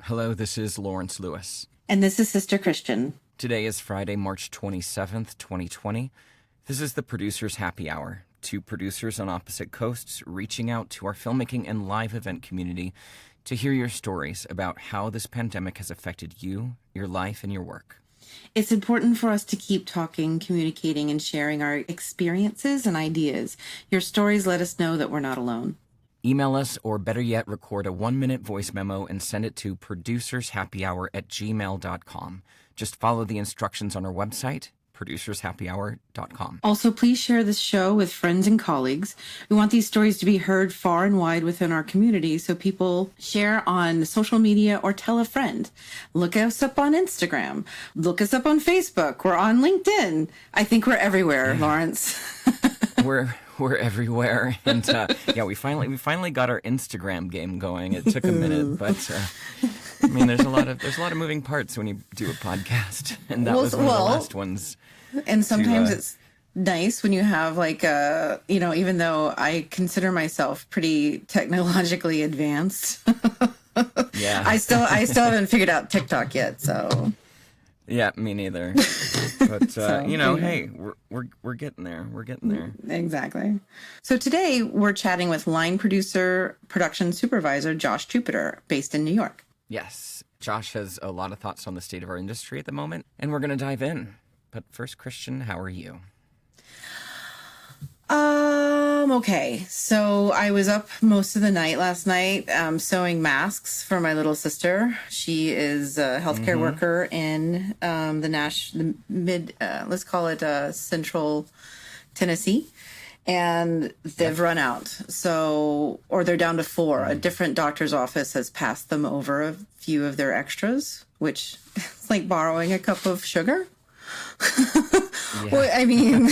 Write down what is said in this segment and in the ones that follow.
Hello, this is Lawrence Lewis. And this is Sister Christian. Today is Friday, March 27th, 2020. This is the Producers Happy Hour. Two producers on opposite coasts reaching out to our filmmaking and live event community to hear your stories about how this pandemic has affected you, your life, and your work. It's important for us to keep talking, communicating, and sharing our experiences and ideas. Your stories let us know that we're not alone. Email us, or better yet, record a 1-minute voice memo and send it to producershappyhour@gmail.com. Just follow the instructions on our website, producershappyhour.com. Also, please share this show with friends and colleagues. We want these stories to be heard far and wide within our community, so people share on social media or tell a friend. Look us up on Instagram. Look us up on Facebook. We're on LinkedIn. I think we're everywhere, Lawrence. We're everywhere, and we finally got our Instagram game going. It took a minute, but I mean, there's a lot of moving parts when you do a podcast, and that was one of the last ones. And sometimes it's nice when you have even though I consider myself pretty technologically advanced, yeah, I still haven't figured out TikTok yet, so. Yeah, me neither. But hey, we're getting there. We're getting there. Exactly. So today we're chatting with line producer, production supervisor Josh Jupiter, based in New York. Yes, Josh has a lot of thoughts on the state of our industry at the moment, and we're going to dive in. But first, Christian, how are you? Okay. So I was up most of the night last night sewing masks for my little sister. She is a healthcare worker in let's call it Central Tennessee. And they've run out. Or they're down to 4. A different doctor's office has passed them over a few of their extras, which is like borrowing a cup of sugar. Well, I mean,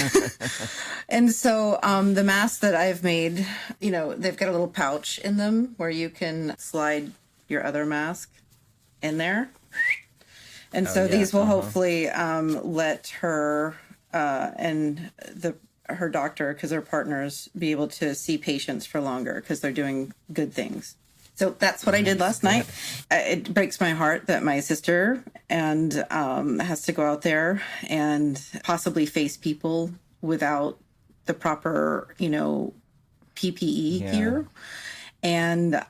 and so the masks that I've made, they've got a little pouch in them where you can slide your other mask in there. And these will hopefully let her and her doctor, because they're partners, be able to see patients for longer because they're doing good things. So that's what I did last night. It breaks my heart that my sister has to go out there and possibly face people without the proper, PPE gear. And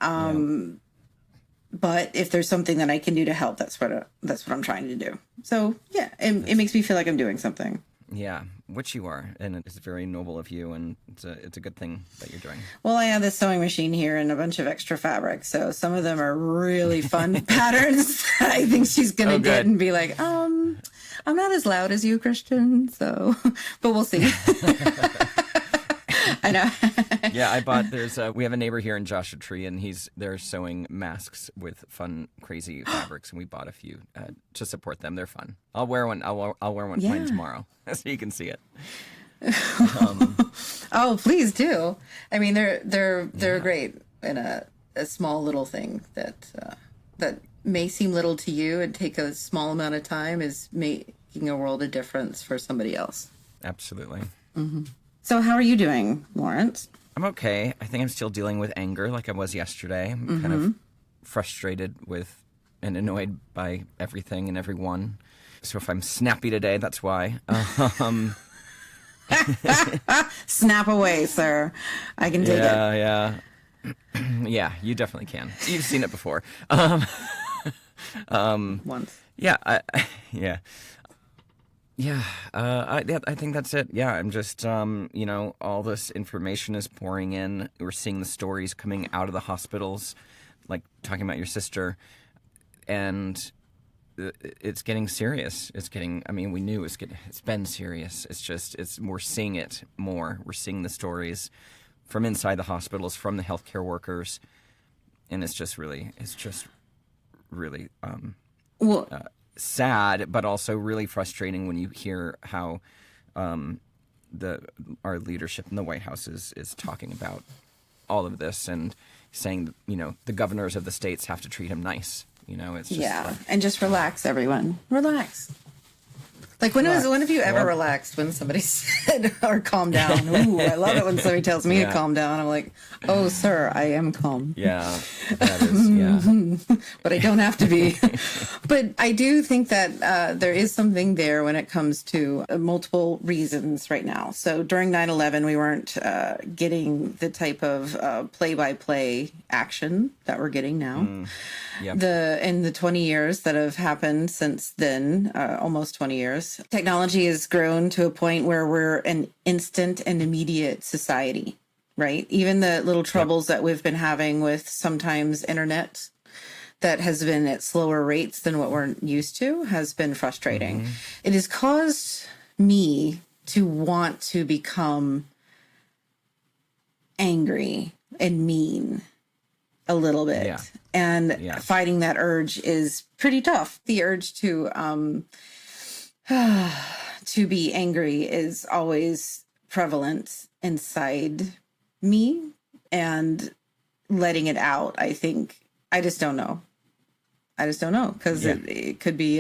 but if there's something that I can do to help, that's what I'm trying to do. So yeah, it makes me feel like I'm doing something. Yeah, which you are, and it's very noble of you, and it's a good thing that you're doing. Well, I have this sewing machine here and a bunch of extra fabric, so some of them are really fun patterns that I think she's gonna get and be like, I'm not as loud as you, Christian, so, but we'll see. I know. Yeah, we have a neighbor here in Joshua Tree, and they're sewing masks with fun, crazy fabrics, and we bought a few to support them. They're fun. I'll wear one. I'll wear one mine tomorrow, so you can see it. Oh, please do. I mean, they're great in a small little thing that may seem little to you and take a small amount of time is making a world of difference for somebody else. Absolutely. Mm-hmm. So how are you doing, Lawrence? I'm okay. I think I'm still dealing with anger like I was yesterday. I'm kind of frustrated with and annoyed by everything and everyone. So if I'm snappy today, that's why. Snap away, sir. I can take it. Yeah. Yeah, you definitely can. You've seen it before. Once. Yeah. I think that's it. Yeah, I'm just, all this information is pouring in. We're seeing the stories coming out of the hospitals, like talking about your sister, and it's getting serious. We knew it's been serious. We're seeing it more. We're seeing the stories from inside the hospitals, from the healthcare workers, and it's just really sad, but also really frustrating when you hear how our leadership in the White House is talking about all of this and saying, the governors of the states have to treat him nice. It's just and just relax, everyone. Relax. Like when have you ever relaxed when somebody said or calm down? Ooh, I love it when somebody tells me to calm down. I'm like, oh, sir, I am calm. Yeah, that is, yeah. But I don't have to be. But I do think that there is something there when it comes to multiple reasons right now. So during 9/11, we weren't getting the type of play-by-play action that we're getting now. Yep. In the 20 years that have happened since then, almost 20 years, technology has grown to a point where we're an instant and immediate society, right? Even the little troubles that we've been having with sometimes internet that has been at slower rates than what we're used to has been frustrating. It has caused me to want to become angry and mean a little bit. Yeah. And fighting that urge is pretty tough. The urge to be angry is always prevalent inside me, and letting it out, I think, I just don't know because it could be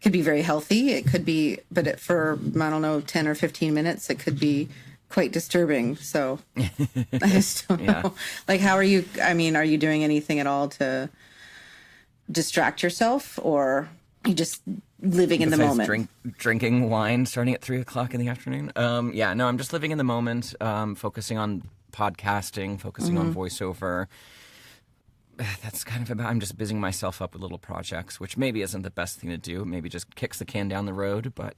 very healthy. It could be, but for, I don't know, 10 or 15 minutes, it could be quite disturbing. So I just don't know. Like, how are you? I mean, are you doing anything at all to distract yourself, or are you just living in the moment? Drinking wine starting at 3:00 in the afternoon. No, I'm just living in the moment, focusing on podcasting, focusing on voiceover. That's kind of about, I'm just busying myself up with little projects, which maybe isn't the best thing to do. Maybe just kicks the can down the road. But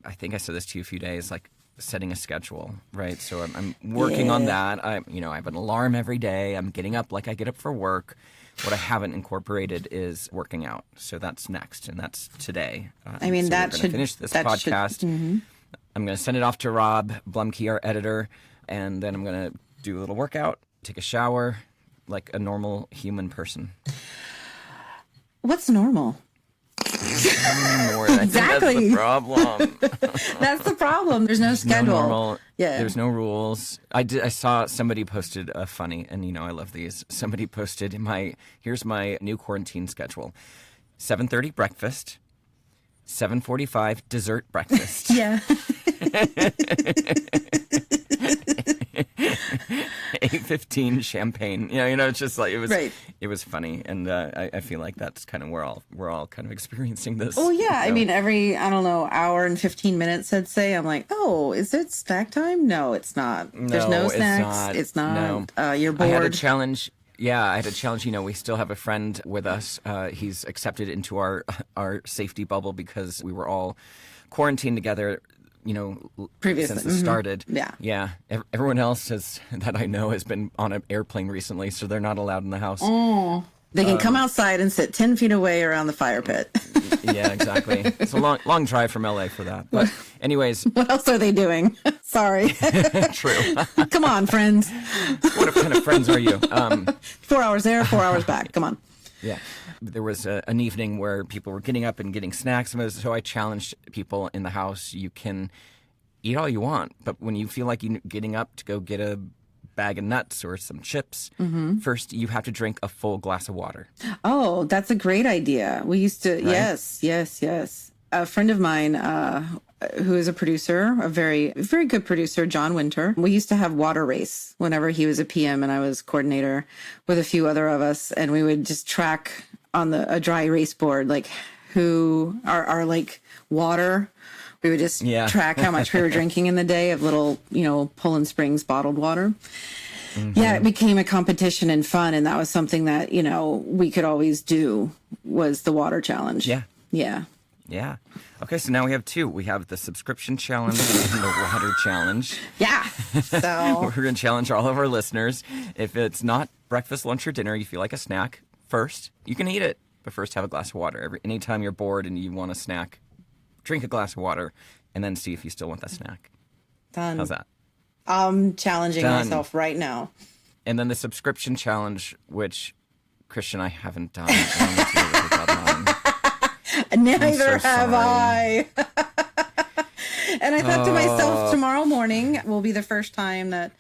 I think I said this to you a few days, like setting a schedule, right? So I'm working on that. I have an alarm every day. I'm getting up like I get up for work. What I haven't incorporated is working out. So that's next, and that's today. I mean, so that we're should finish this podcast. I'm going to send it off to Rob Blumke, our editor, and then I'm going to do a little workout, take a shower, like a normal human person. What's normal? Exactly. That's the problem. That's the problem. There's no schedule. No normal, there's no rules. I saw somebody posted a funny, and I love these. Somebody posted here's my new quarantine schedule: 7:30 breakfast, 7:45 dessert breakfast. Yeah. 8:15 champagne. It's just like it was. Right. It was funny, and I feel like that's kind of where we're all kind of experiencing this. Oh yeah, I mean, every hour and 15 minutes, I'd say, I'm like, oh, is it snack time? No, it's not. There's no snacks. It's not. No. You're bored. I had a challenge. Yeah, I had a challenge. We still have a friend with us. He's accepted into our safety bubble because we were all quarantined together. Previously, since it started. Yeah. Everyone else that I know has been on an airplane recently, so they're not allowed in the house. Oh, they can come outside and sit 10 feet away around the fire pit. Yeah, exactly. It's a long drive from LA for that. But anyways. What else are they doing? Sorry. True. Come on, friends. What kind of friends are you? 4 hours there, 4 hours back. Come on. Yeah. There was an evening where people were getting up and getting snacks. So I challenged people in the house. You can eat all you want, but when you feel like you're getting up to go get a bag of nuts or some chips, first you have to drink a full glass of water. Oh, that's a great idea. We used to, right? Yes. A friend of mine who is a producer, a very, very good producer, John Winter, we used to have water race whenever he was a PM and I was coordinator with a few other of us, and we would just track on a dry erase board, like who our like water. We would just track how much we were drinking in the day of little, Poland Springs bottled water. Yeah, it became a competition and fun. And that was something that, we could always do, was the water challenge. Yeah. Okay, so now we have two. We have the subscription challenge and the water challenge. Yeah. So we're going to challenge all of our listeners. If it's not breakfast, lunch, or dinner, you feel like a snack, first, you can eat it. But first have a glass of water. Anytime you're bored and you want a snack, drink a glass of water and then see if you still want that snack. Done. How's that? I'm challenging myself right now. And then the subscription challenge, which Christian and I haven't done. Neither have I. And I thought to myself, tomorrow morning will be the first time that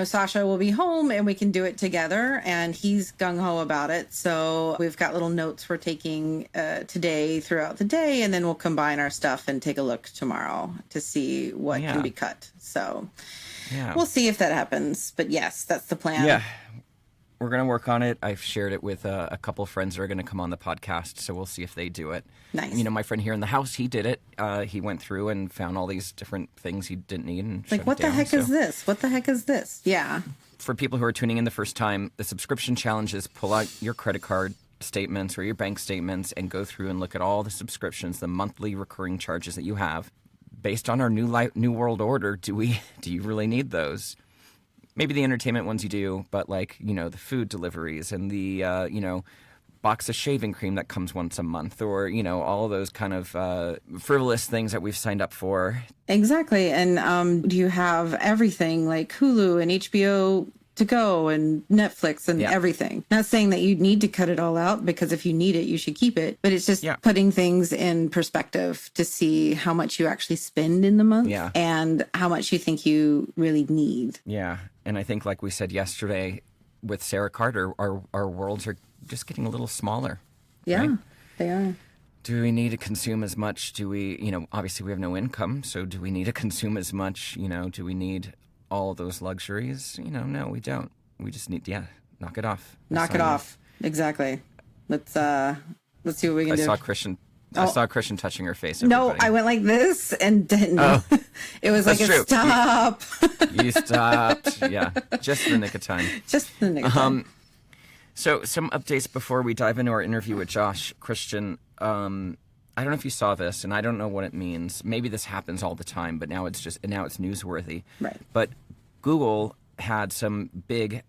Sasha will be home and we can do it together. And he's gung-ho about it. So we've got little notes we're taking today throughout the day. And then we'll combine our stuff and take a look tomorrow to see what can be cut. So we'll see if that happens. But yes, that's the plan. Yeah. We're going to work on it. I've shared it with a couple of friends that are going to come on the podcast, so we'll see if they do it. Nice. My friend here in the house, he did it. He went through and found all these different things he didn't need. And like, what the heck is this? What the heck is this? Yeah. For people who are tuning in the first time, the subscription challenge is pull out your credit card statements or your bank statements and go through and look at all the subscriptions, the monthly recurring charges that you have. Based on our new world order, do you really need those? Maybe the entertainment ones you do, but the food deliveries and the, box of shaving cream that comes once a month or, all of those kind of frivolous things that we've signed up for. Exactly. And do you have everything like Hulu and HBO to go and Netflix and everything? Not saying that you need to cut it all out, because if you need it, you should keep it. But it's just putting things in perspective to see how much you actually spend in the month and how much you think you really need. Yeah. And I think, like we said yesterday with Sarah Carter, our worlds are just getting a little smaller. Yeah, right? They are. Do we need to consume as much? Do we, obviously we have no income, so do we need to consume as much? Do we need all of those luxuries? No, we don't. We just need, knock it off. Knock it off. Exactly. Let's see what we can do. I saw Christian touching her face. No, I went like this and didn't. Oh, it was like, stop. You stopped. Yeah. Just in the nick of time. Just in the nick of time. So some updates before we dive into our interview with Josh. Christian, I don't know if you saw this, and I don't know what it means. Maybe this happens all the time, but now it's newsworthy. Right. But Google had some big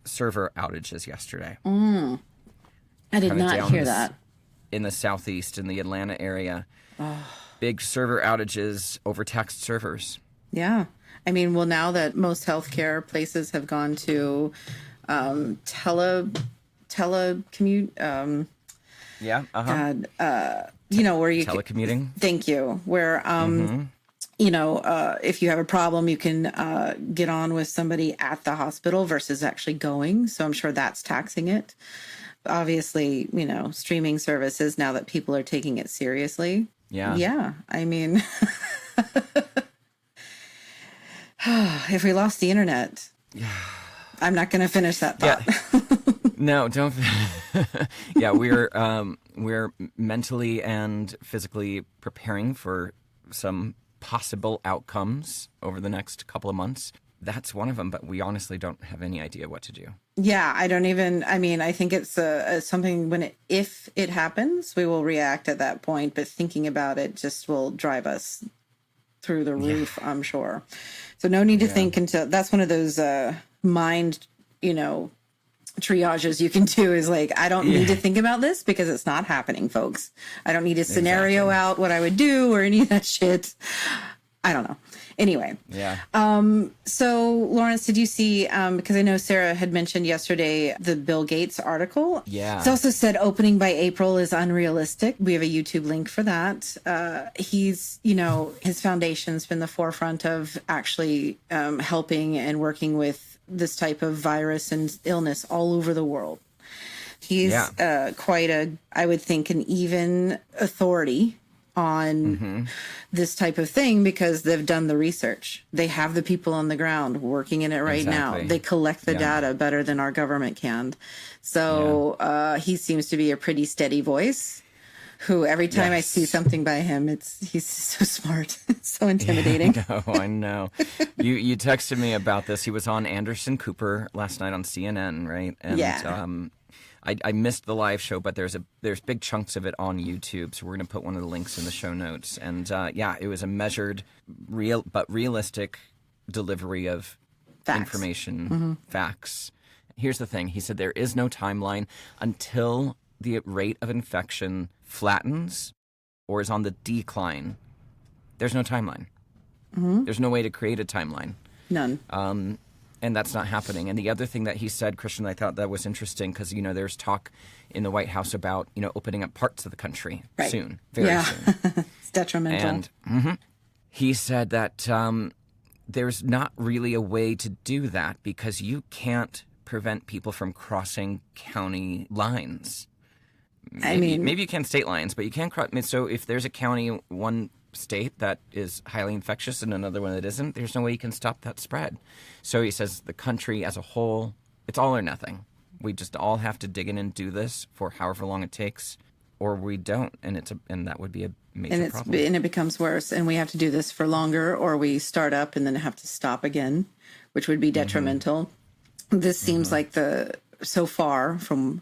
server outages yesterday. I did not hear that. In the southeast, in the Atlanta area. Big server outages, overtaxed servers. Yeah. I mean, well, now that most healthcare places have gone to telecommute. Where you telecommuting. Thank you. Where if you have a problem, you can get on with somebody at the hospital versus actually going. So I'm sure that's taxing it. Obviously, streaming services, now that people are taking it seriously. Yeah. Yeah. I mean, if we lost the internet, I'm not going to finish that thought. Yeah. No, don't. Yeah, we're mentally and physically preparing for some possible outcomes over the next couple of months. That's one of them, but we honestly don't have any idea what to do. Yeah, I think it's something if it happens, we will react at that point, but thinking about it just will drive us through the roof, I'm sure. So no need to think until that's one of those mind, triages you can do is like, I don't need to think about this because it's not happening, folks. I don't need to scenario out what I would do or any of that shit. I don't know. Anyway. Yeah. So Lawrence, did you see, because I know Sarah had mentioned yesterday, the Bill Gates article. Yeah. It's also said opening by April is unrealistic. We have a YouTube link for that. He's, his foundation's been the forefront of actually helping and working with this type of virus and illness all over the world. He's quite I would think, an even authority on this type of thing because they've done the research. They have the people on the ground working in it right now. They collect the data better than our government can. So he seems to be a pretty steady voice who every time I see something by him, he's so smart. It's so intimidating. I know. You texted me about this. He was on Anderson Cooper last night on CNN, right? And I missed the live show, but there's big chunks of it on YouTube, so we're going to put one of the links in the show notes. And it was a measured, realistic delivery of information, facts. Here's the thing. He said there is no timeline until the rate of infection flattens or is on the decline. There's no timeline. There's no way to create a timeline. None. And that's not happening. And the other thing that he said, Christian, I thought that was interesting because, there's talk in the White House about, opening up parts of the country soon, very soon. It's detrimental. And he said that there's not really a way to do that because you can't prevent people from crossing county lines. Maybe you can state lines, but you can't cross. So if there's a county, one state that is highly infectious and another one that isn't, there's no way you can stop that spread. So he says the country as a whole, it's all or nothing. We just all have to dig in and do this for however long it takes, or we don't, and that would be a major problem. And it becomes worse, and we have to do this for longer, or we start up and then have to stop again, which would be detrimental. This seems like so far from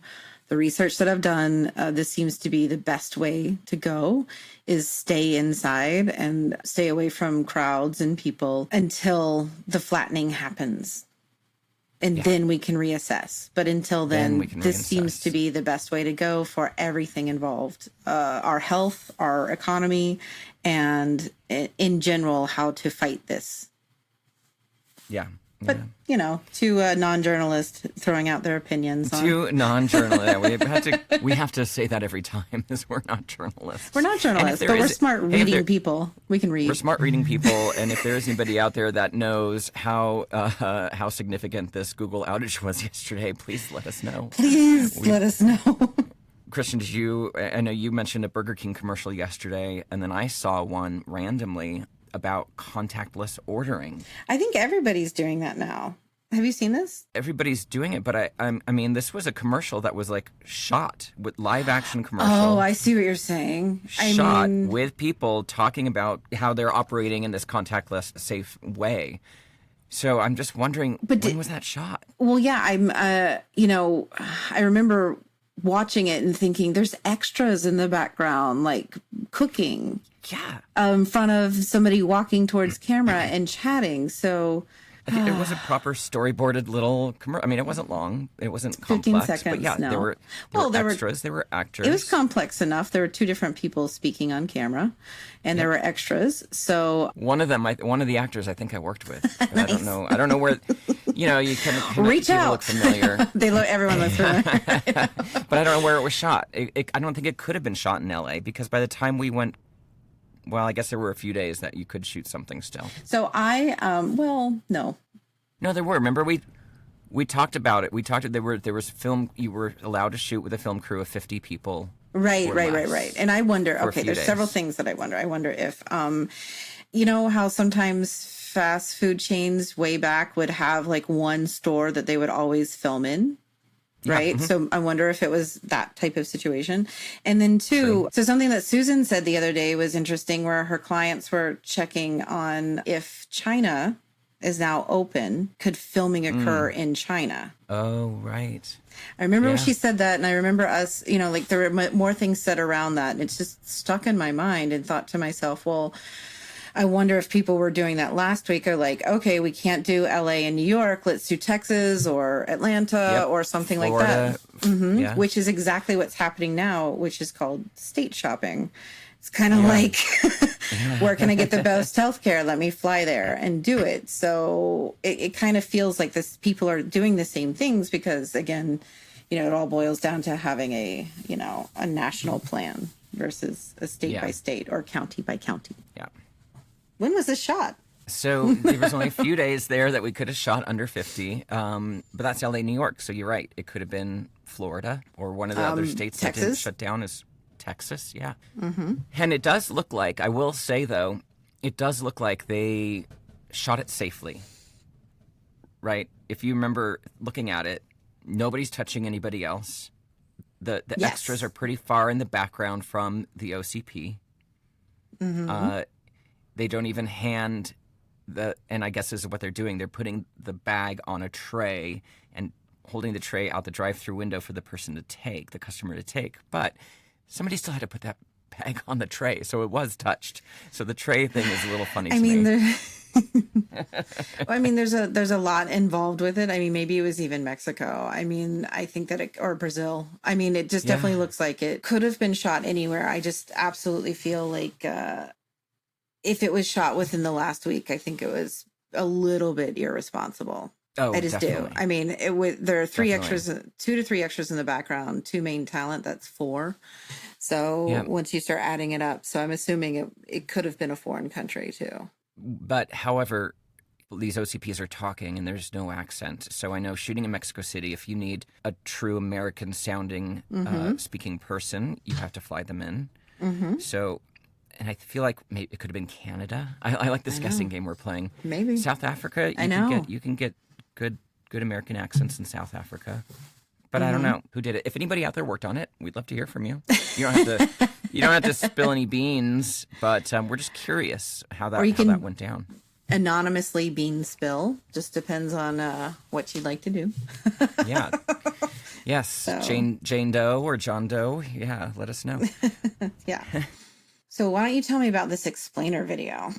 the research that I've done, this seems to be the best way to go, is stay inside and stay away from crowds and people until the flattening happens. And then we can reassess. But until then this seems to be the best way to go for everything involved. Our health, our economy, and in general, how to fight this. Yeah. But, two non-journalists throwing out their opinions. Two non-journalists. We have to say that every time, is we're not journalists. We're not journalists, but we're smart reading people. We can read. We're smart reading people, and if there is anybody out there that knows how significant this Google outage was yesterday, please let us know. Please let us know. Christian, I know you mentioned a Burger King commercial yesterday, and then I saw one randomly about contactless ordering. I think everybody's doing that now. Have you seen this? Everybody's doing it, but I mean, this was a commercial that was like shot with live action commercial. Oh, I see what you're saying. Shot with people talking about how they're operating in this contactless, safe way. So I'm just wondering, when was that shot? Well, yeah, I remember watching it and thinking there's extras in the background, like cooking. Yeah. In front of somebody walking towards camera and chatting. So I think it was a proper storyboarded little commercial. I mean, it wasn't long. It wasn't 15 complex. seconds, but yeah, no. there were extras. There were actors. It was complex enough. There were two different people speaking on camera, and there were extras. So one of the actors I think I worked with. Nice. I don't know where. You can reach out. Look familiar. Everyone looks familiar. But I don't know where it was shot. I don't think it could have been shot in L.A. because by the time we went. Well, I guess there were a few days that you could shoot something still. So no. No, there were. Remember, we talked about it. There was film. You were allowed to shoot with a film crew of 50 people. Right. And I wonder, there's several things that I wonder. I wonder if, how sometimes fast food chains way back would have like one store that they would always film in. Right. Yeah. So I wonder if it was that type of situation. And then so something that Susan said the other day was interesting, where her clients were checking on if China is now open, could filming occur in China? Oh, right. I remember when she said that, and I remember us, there were more things said around that. And it's just stuck in my mind, and thought to myself, well, I wonder if people were doing that last week, or like, okay, we can't do LA and New York, let's do Texas or Atlanta or something Florida. Like that. Yeah. Which is exactly what's happening now, which is called state shopping. It's kind of like, where can I get the best healthcare? Let me fly there and do it. So it kind of feels like people are doing the same things because, again, it all boils down to having a national plan versus a state by state or county by county. Yeah. When was this shot? So there was only a few days there that we could have shot under 50. But that's LA, New York. So you're right. It could have been Florida or one of the other states Texas. That didn't shut down is Texas. Yeah. Mm-hmm. And it does look like, I will say though, it does look like they shot it safely. Right? If you remember looking at it, nobody's touching anybody else. The extras are pretty far in the background from the OCP. Mm-hmm. They don't even hand and I guess this is what they're doing. They're putting the bag on a tray and holding the tray out the drive-through window for the customer to take. But somebody still had to put that bag on the tray, so it was touched. So the tray thing is a little funny to me. There's a lot involved with it. I mean, maybe it was even Mexico. I mean, I think that or Brazil. I mean, it just definitely looks like it could have been shot anywhere. I just absolutely feel like if it was shot within the last week, I think it was a little bit irresponsible. Oh, I just definitely. do. I mean, there are 3 extras, 2 to 3 extras in the background, 2 main talent. That's 4. So once you start adding it up, so I'm assuming it could have been a foreign country too. But however, these OCPs are talking and there's no accent. So I know shooting in Mexico City, if you need a true American sounding speaking person, you have to fly them in. So, and I feel like maybe it could have been Canada. I like this guessing game we're playing. Maybe South Africa. You can get good American accents in South Africa. But I don't know who did it. If anybody out there worked on it, we'd love to hear from you. You don't have to spill any beans, but we're just curious how that went down. Anonymously bean spill. Just depends on what you'd like to do. Yeah. Yes. So. Jane Doe or John Doe. Yeah. Let us know. Yeah. So why don't you tell me about this explainer video?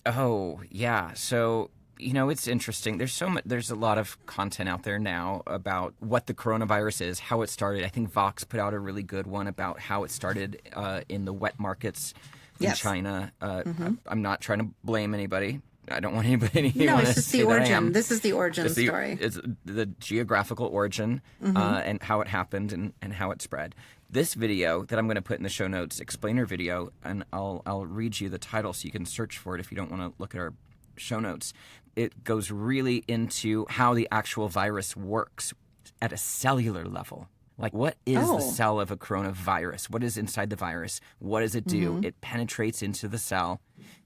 Oh, yeah. So, it's interesting. There's a lot of content out there now about what the coronavirus is, how it started. I think Vox put out a really good one about how it started in the wet markets in China. I'm not trying to blame anybody. I don't want anybody to No, it's just the origin. This is the origin story. It's the geographical origin and how it happened and how it spread. This video that I'm going to put in the show notes, explainer video, and I'll read you the title so you can search for it if you don't want to look at our show notes. It goes really into how the actual virus works at a cellular level. Like, what is the cell of a coronavirus? What is inside the virus? What does it do? It penetrates into the cell.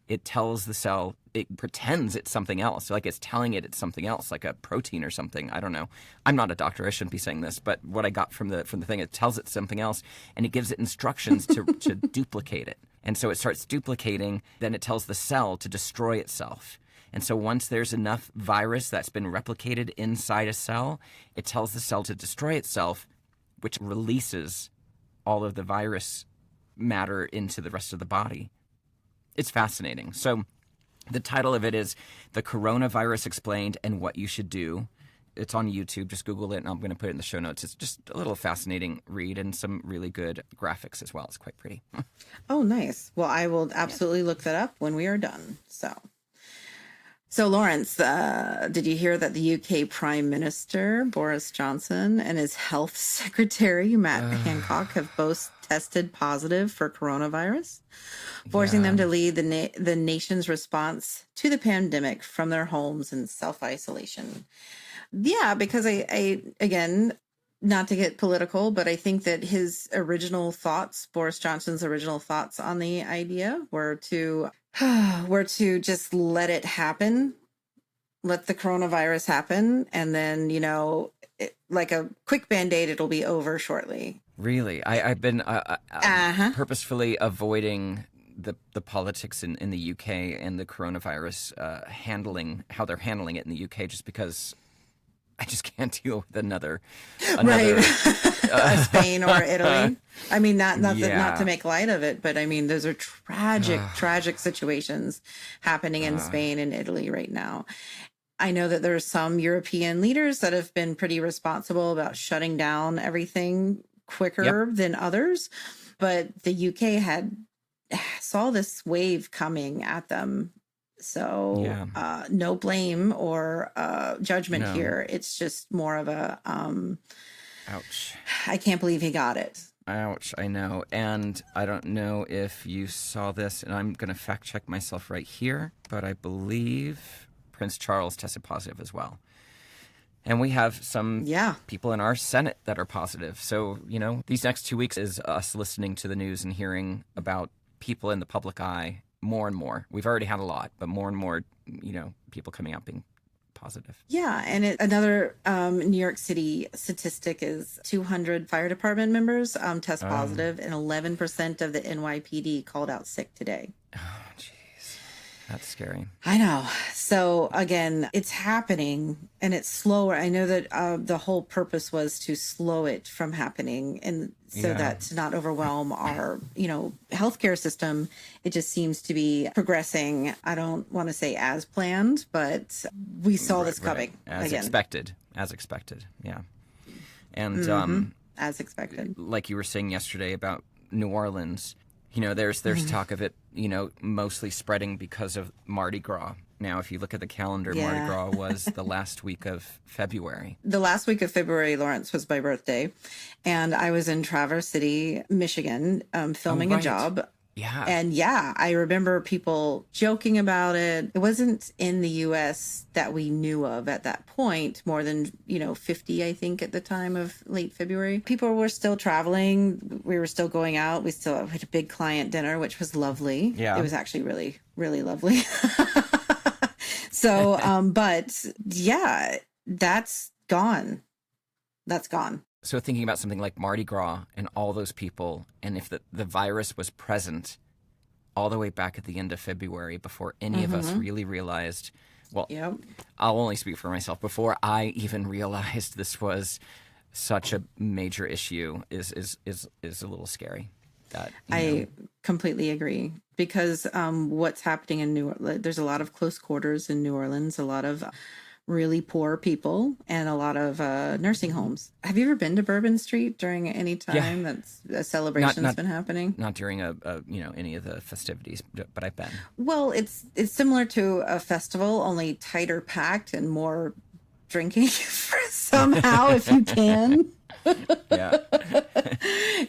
It tells the cell, it pretends it's something else. Like it's telling it it's something else, like a protein or something. I don't know. I'm not a doctor. I shouldn't be saying this. But what I got from the thing, it tells it something else, and it gives it instructions to duplicate it. And so it starts duplicating. Then it tells the cell to destroy itself. And so once there's enough virus that's been replicated inside a cell, it tells the cell to destroy itself, which releases all of the virus matter into the rest of the body. It's fascinating. So the title of it is The Coronavirus Explained and What You Should Do. It's on YouTube. Just Google it, and I'm going to put it in the show notes. It's just a little fascinating read and some really good graphics as well. It's quite pretty. Oh, nice. Well, I will absolutely look that up when we are done. So Lawrence, did you hear that the UK Prime Minister, Boris Johnson, and his Health Secretary, Matt Hancock, have both tested positive for coronavirus, forcing them to lead the nation's response to the pandemic from their homes in self-isolation? Yeah, because I again, not to get political, but I think that his original thoughts, Boris Johnson's original thoughts on the idea were to just let it happen, let the coronavirus happen, and then, like a quick Band-Aid, it'll be over shortly. Really? I've been purposefully avoiding the politics in the UK and the coronavirus how they're handling it in the UK, just because I just can't deal with another right. Spain or Italy. I mean, not to make light of it, but I mean, those are tragic situations happening in Spain and Italy right now. I know that there's some European leaders that have been pretty responsible about shutting down everything quicker than others, but the UK saw this wave coming at them. So no blame or judgment here. It's just more of a ouch. I can't believe he got it. Ouch, I know. And I don't know if you saw this, and I'm going to fact check myself right here, but I believe Prince Charles tested positive as well. And we have some people in our Senate that are positive. So, these next 2 weeks is us listening to the news and hearing about people in the public eye more and more. We've already had a lot, but more and more, people coming out being positive. Yeah, and another New York City statistic is 200 fire department members test positive, and 11% of the NYPD called out sick today. Oh, jeez. That's scary. I know. So again, it's happening and it's slower. I know that the whole purpose was to slow it from happening, and so that to not overwhelm our, healthcare system. It just seems to be progressing. I don't want to say as planned, but we saw this coming. As expected. Yeah. And as expected. Like you were saying yesterday about New Orleans, there's talk of it, mostly spreading because of Mardi Gras. Now, if you look at the calendar, Mardi Gras was the last week of February. The last week of February, Lawrence, was my birthday. And I was in Traverse City, Michigan, filming a job. Yeah. And yeah, I remember people joking about it. It wasn't in the US that we knew of at that point, more than, 50, I think, at the time of late February. People were still traveling. We were still going out. We still had a big client dinner, which was lovely. Yeah. It was actually really, really lovely. So, but yeah, that's gone. That's gone. So thinking about something like Mardi Gras and all those people, and if the virus was present all the way back at the end of February before any of us really realized, well, Yep. I'll only speak for myself, before I even realized this was such a major issue is a little scary. That, I completely agree, because what's happening in there's a lot of close quarters in New Orleans, a lot of really poor people, and a lot of nursing homes. Have you ever been to Bourbon Street during any time that's a celebration's been happening? Not during any of the festivities, but I've been. Well, it's similar to a festival, only tighter packed and more drinking somehow, if you can. Yeah.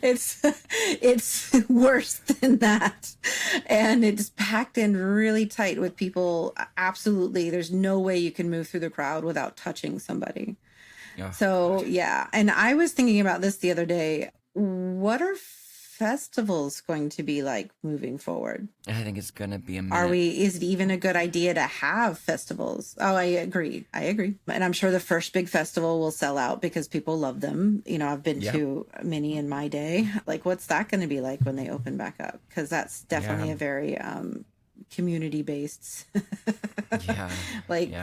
It's worse than that, and it's packed in really tight with people. Absolutely, there's no way you can move through the crowd without touching somebody. Oh, So yeah, and I was thinking about this the other day. What are festivals going to be like moving forward? I think it's going to be a minute. Is it even a good idea to have festivals? Oh, I agree. And I'm sure the first big festival will sell out because people love them. I've been to many in my day. Like, what's that going to be like when they open back up? Because that's definitely a very community-based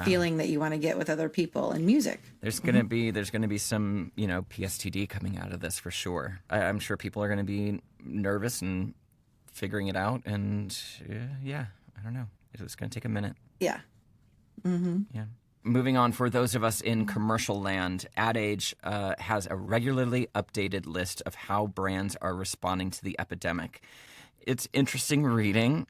feeling that you want to get with other people and music. There's gonna be some PSTD coming out of this for sure. I'm sure people are gonna be nervous and figuring it out, and I don't know. It's gonna take a minute. Yeah. Yeah. Moving on, for those of us in commercial land, Ad Age has a regularly updated list of how brands are responding to the epidemic. It's interesting reading.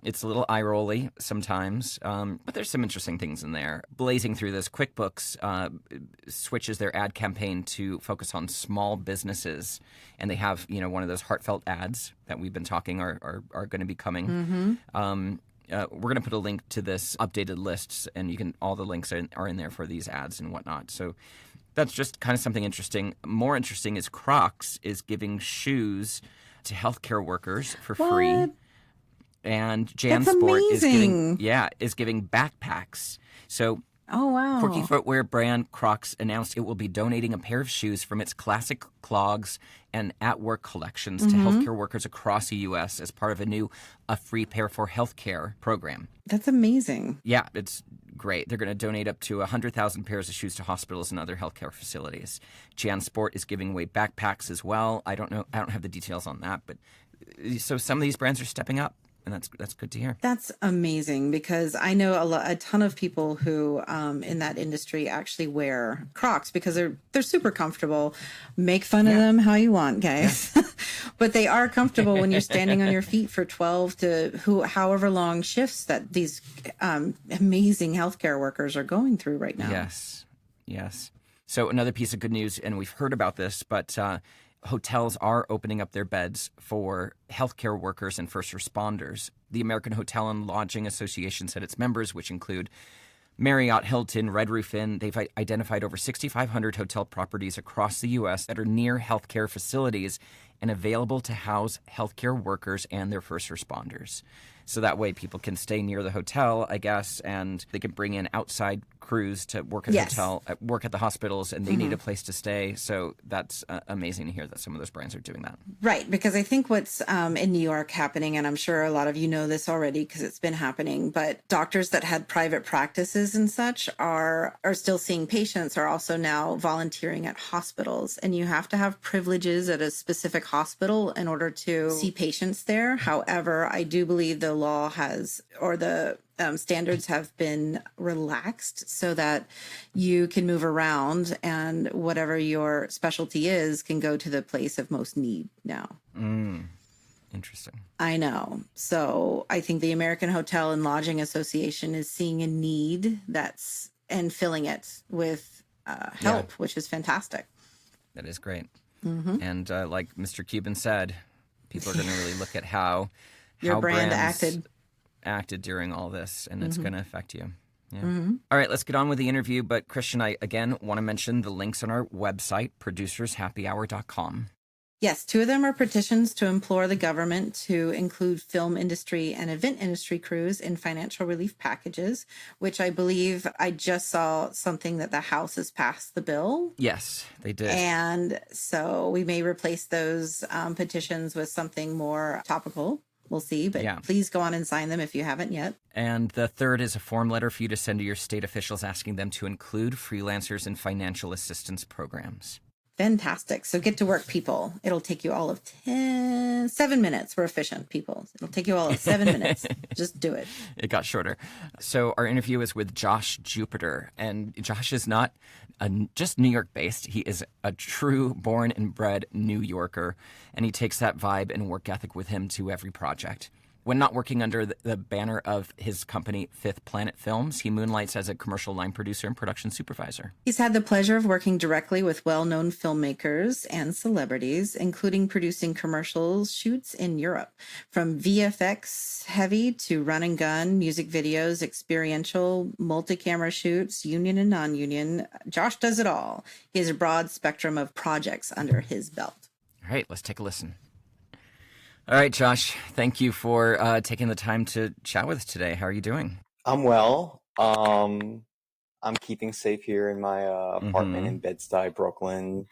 It's a little eye-rolly sometimes, but there's some interesting things in there. Blazing through this, QuickBooks switches their ad campaign to focus on small businesses, and they have one of those heartfelt ads that we've been talking are going to be coming. We're going to put a link to this updated list, and all the links are in there for these ads and whatnot. So that's just kind of something interesting. More interesting is Crocs is giving shoes to healthcare workers for free, and JanSport is giving backpacks. So, oh wow! Quirky footwear brand Crocs announced it will be donating a pair of shoes from its classic clogs and at-work collections to healthcare workers across the U.S. as part of a free pair for healthcare program. That's amazing. Yeah, it's great. They're going to donate up to 100,000 pairs of shoes to hospitals and other healthcare facilities. JanSport is giving away backpacks as well. I don't have the details on that, but so some of these brands are stepping up, and that's good to hear. That's amazing, because I know a ton of people who in that industry actually wear Crocs because they're super comfortable. Make fun of them how you want, guys. Yeah. But they are comfortable when you're standing on your feet for 12 to however long shifts that these amazing healthcare workers are going through right now. Yes. So another piece of good news, and we've heard about this, but hotels are opening up their beds for healthcare workers and first responders. The American Hotel and Lodging Association said its members, which include Marriott, Hilton, Red Roof Inn, they've identified over 6,500 hotel properties across the U.S. that are near healthcare facilities and available to house healthcare workers and their first responders. So that way people can stay near the hotel, I guess, and they can bring in outside crews to work at the hotel, work at the hospitals, and they need a place to stay. So that's amazing to hear that some of those brands are doing that. Right, because I think what's in New York happening, and I'm sure a lot of you know this already because it's been happening, but doctors that had private practices and such are still seeing patients, are also now volunteering at hospitals. And you have to have privileges at a specific hospital in order to see patients there. However, I do believe the law the standards have been relaxed so that you can move around, and whatever your specialty is can go to the place of most need now. Interesting. I know. So I think the American Hotel and Lodging Association is seeing a need and filling it with help, which is fantastic. That is great. And like Mr. Cuban said, People are going to really look at how Your brand brands acted. during all this, and it's Mm-hmm. going to affect you. Yeah. Mm-hmm. All right, let's get on with the interview. But Christian, I again want to mention the links on our website, producershappyhour.com. Yes, two of them are petitions to implore the government to include film industry and event industry crews in financial relief packages, which I believe I just saw something that the House has passed the bill. Yes, they did. And so we may replace those petitions with something more topical. We'll see, but please go on and sign them if you haven't yet. And the third is a form letter for you to send to your state officials asking them to include freelancers in financial assistance programs. Fantastic. So get to work, people. It'll take you all of 7 minutes. We're efficient, people. It'll take you all of 7 minutes. Just do it. It got shorter. So our interview is with Josh Jupiter. And Josh is not just New York based. He is a true born and bred New Yorker. And he takes that vibe and work ethic with him to every project. When not working under the banner of his company, Fifth Planet Films, he moonlights as a commercial line producer and production supervisor. He's had the pleasure of working directly with well-known filmmakers and celebrities, including producing commercial shoots in Europe. From VFX heavy to run and gun, music videos, experiential, multi-camera shoots, union and non-union. Josh does it all. He has a broad spectrum of projects under his belt. All right, let's take a listen. All right, Josh, thank you for taking the time to chat with us today. How are you doing? I'm well. I'm keeping safe here in my apartment in Bed-Stuy, Brooklyn.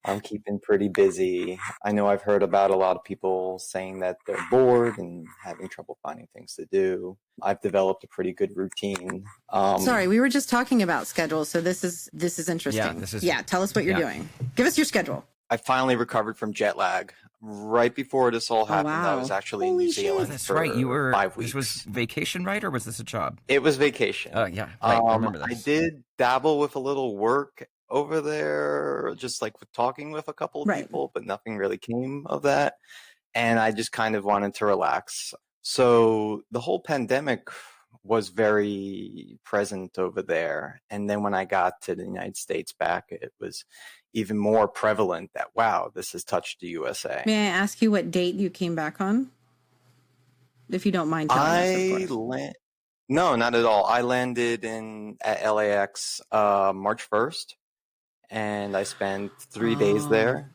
I'm keeping pretty busy. I know I've heard about a lot of people saying that they're bored and having trouble finding things to do. I've developed a pretty good routine. Sorry, we were just talking about schedule, so this is interesting. Tell us what you're doing. Give us your schedule. I finally recovered from jet lag. Right before this all happened, I was actually in New Zealand. That's for right. You were 5 weeks. This was vacation, right, or was this a job? It was vacation. Oh yeah, right. I remember this. I did dabble with a little work over there, just like with talking with a couple of people, but nothing really came of that. And I just kind of wanted to relax. So the whole pandemic was very present over there. And then when I got to the United States back, it was even more prevalent that, wow, this has touched the USA. May I ask you what date you came back on? If you don't mind telling us, of course. No, not at all. I landed at LAX March 1st, and I spent 3 days there.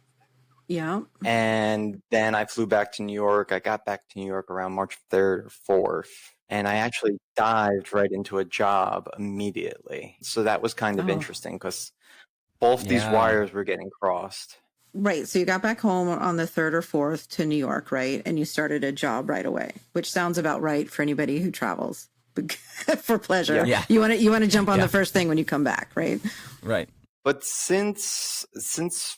Yeah. And then I flew back to New York. I got back to New York around March 3rd or 4th. And I actually dived right into a job immediately. So that was kind of interesting because both these wires were getting crossed. Right. So you got back home on the 3rd or 4th to New York, right? And you started a job right away, which sounds about right for anybody who travels for pleasure. Yeah. You want to jump on the first thing when you come back, right? Right. But since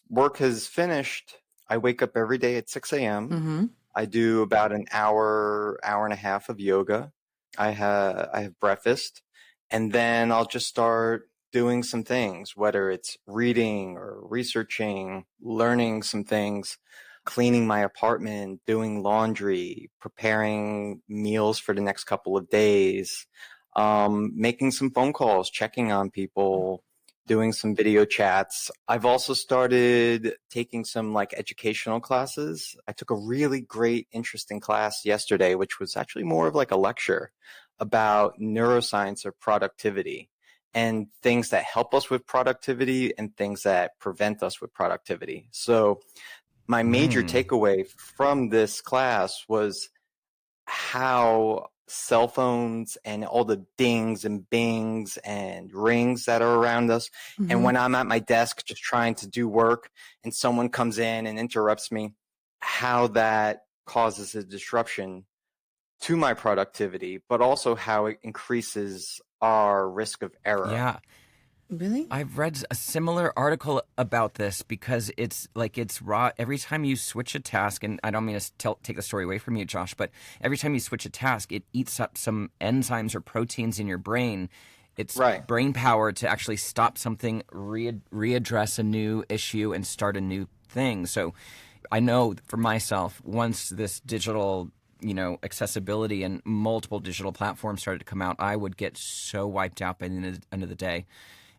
work has finished, I wake up every day at 6 a.m. Mm-hmm. I do about an hour and a half of yoga. I have breakfast, and then I'll just start doing some things, whether it's reading or researching, learning some things, cleaning my apartment, doing laundry, preparing meals for the next couple of days, making some phone calls, checking on people, doing some video chats. I've also started taking some educational classes. I took a really great, interesting class yesterday, which was actually more of like a lecture about neuroscience or productivity and things that help us with productivity and things that prevent us with productivity. So my major takeaway from this class was how cell phones and all the dings and bings and rings that are around us. Mm-hmm. And when I'm at my desk just trying to do work and someone comes in and interrupts me, how that causes a disruption to my productivity, but also how it increases our risk of error. Yeah. Really? I've read a similar article about this because it's raw. Every time you switch a task, and I don't mean to take the story away from you, Josh, but every time you switch a task, it eats up some enzymes or proteins in your brain. It's brain power to actually stop something, readdress a new issue, and start a new thing. So I know for myself, once this digital accessibility and multiple digital platforms started to come out, I would get so wiped out by the end of the day.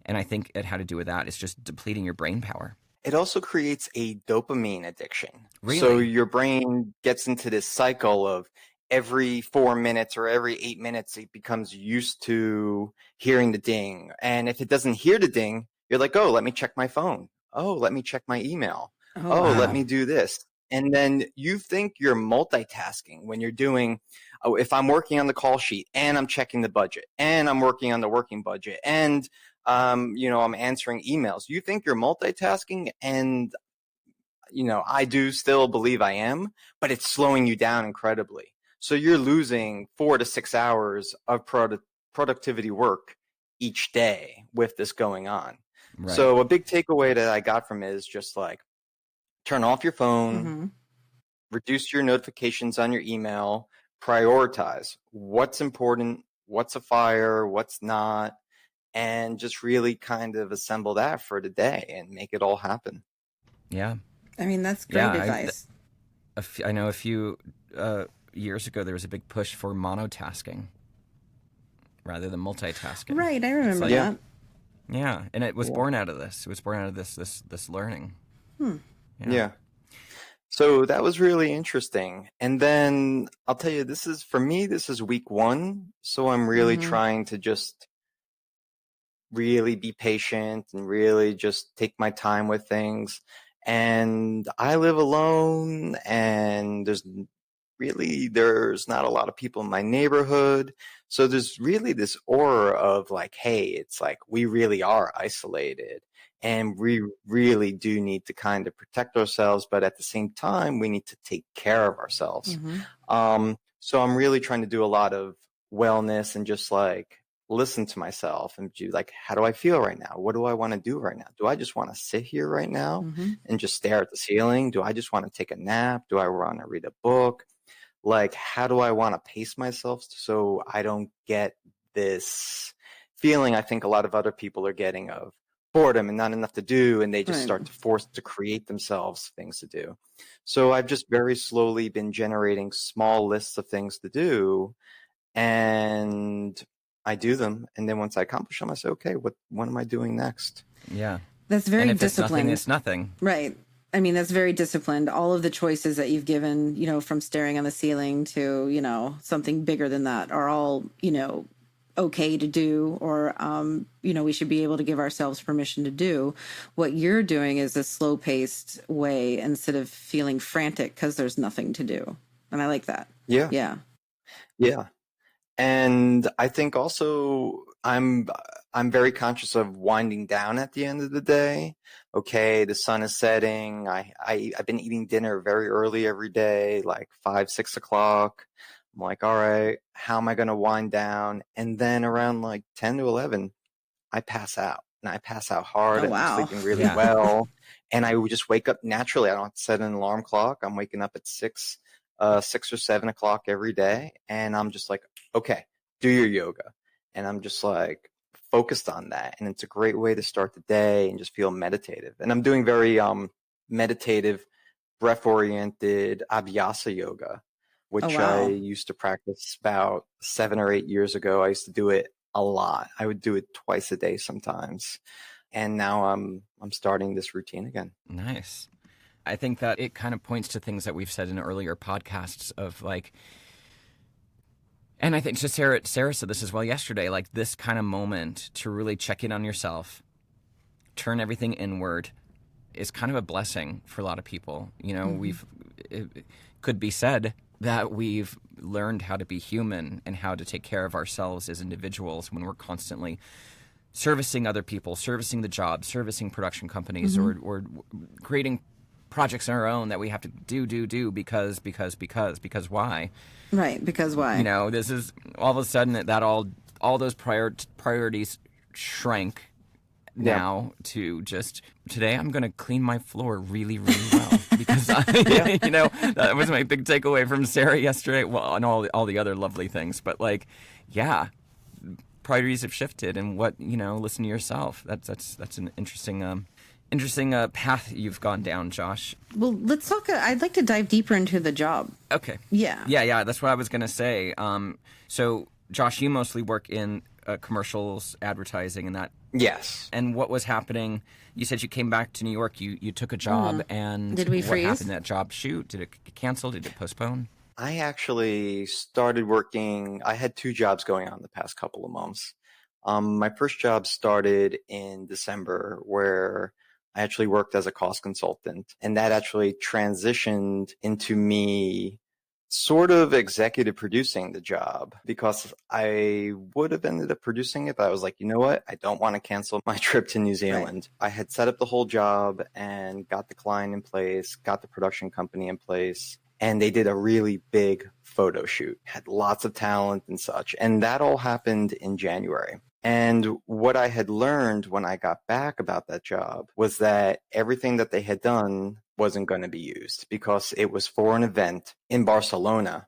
And I think it had to do with that. It's just depleting your brain power. it also creates a dopamine addiction. Really? So your brain gets into this cycle of every 4 minutes or every 8 minutes, it becomes used to hearing the ding. And if it doesn't hear the ding, you're like, oh, let me check my phone. Oh, let me check my email. Oh, Oh, let wow. me do this. And then you think you're multitasking when you're doing, oh, if I'm working on the call sheet and I'm checking the budget and I'm working on the working budget and I'm answering emails. You think you're multitasking, and I do still believe I am, but it's slowing you down incredibly. So you're losing 4 to 6 hours of productivity work each day with this going on. Right. So a big takeaway that I got from it is just like, turn off your phone, reduce your notifications on your email, prioritize what's important, what's a fire, what's not, and just really kind of assemble that for the day and make it all happen. Yeah. I mean, that's great advice. I know a few years ago there was a big push for monotasking rather than multitasking. Right, I remember that. Yeah, and it was born out of this. It was born out of this learning. Yeah. So that was really interesting. And then I'll tell you, this is week 1. So I'm really trying to just really be patient and really just take my time with things. And I live alone, and there's not a lot of people in my neighborhood. So there's really this aura of like, hey, it's like we really are isolated and we really do need to kind of protect ourselves. But at the same time, we need to take care of ourselves. So I'm really trying to do a lot of wellness and just like listen to myself and do like, how do I feel right now? What do I want to do right now? Do I just want to sit here right now and just stare at the ceiling? Do I just want to take a nap? Do I want to read a book? Like, how do I want to pace myself so I don't get this feeling I think a lot of other people are getting of boredom and not enough to do, and they just start to force to create themselves things to do. So I've just very slowly been generating small lists of things to do, and I do them, and then once I accomplish them, I say, okay, what am I doing next? Yeah. That's very and if disciplined. It's nothing. Right. I mean, that's very disciplined. All of the choices that you've given, from staring on the ceiling to, something bigger than that are all, okay to do, or, we should be able to give ourselves permission to do. What you're doing is a slow paced way instead of feeling frantic because there's nothing to do. And I like that. Yeah. Yeah. Yeah. And I think also I'm very conscious of winding down at the end of the day. Okay, the sun is setting. I've been eating dinner very early every day, like 5, 6 o'clock. I'm like, all right, how am I going to wind down? And then around like 10 to 11, I pass out, and I pass out hard, and I'm sleeping really well. And I would just wake up naturally. I don't have to set an alarm clock. I'm waking up at 6 or 7 o'clock every day. And I'm just like, okay, do your yoga. And I'm just like focused on that. And it's a great way to start the day and just feel meditative. And I'm doing very meditative, breath-oriented abhyasa yoga, which I used to practice about 7 or 8 years ago. I used to do it a lot. I would do it twice a day sometimes. And now I'm starting this routine again. Nice. I think that it kind of points to things that we've said in earlier podcasts of like, and I think just Sarah said this as well yesterday, like this kind of moment to really check in on yourself, turn everything inward is kind of a blessing for a lot of people. It could be said that we've learned how to be human and how to take care of ourselves as individuals when we're constantly servicing other people, servicing the job, servicing production companies, or creating projects on our own that we have to do because why? Right, because why? This is all of a sudden that all those priorities shrank now to just today I'm going to clean my floor really, really well because that was my big takeaway from Sarah yesterday. Well, and all the other lovely things, but like, yeah, priorities have shifted, and listen to yourself. That's an interesting path you've gone down, Josh. Well, let's talk. I'd like to dive deeper into the job. Okay. Yeah. Yeah. That's what I was going to say. So, Josh, you mostly work in commercials, advertising, and Yes. And what was happening? You said you came back to New York. You took a job, and Did we what freeze? happened? That job shoot? Did it get canceled? Did it postpone? I actually started working. I had two jobs going on the past couple of months. My first job started in December, where I actually worked as a cost consultant, and that actually transitioned into me sort of executive producing the job, because I would have ended up producing it, but I was like, you know what? I don't want to cancel my trip to New Zealand. Right. I had set up the whole job and got the client in place, got the production company in place, and they did a really big photo shoot, had lots of talent and such. And that all happened in January. And what I had learned when I got back about that job was that everything that they had done wasn't going to be used, because it was for an event in Barcelona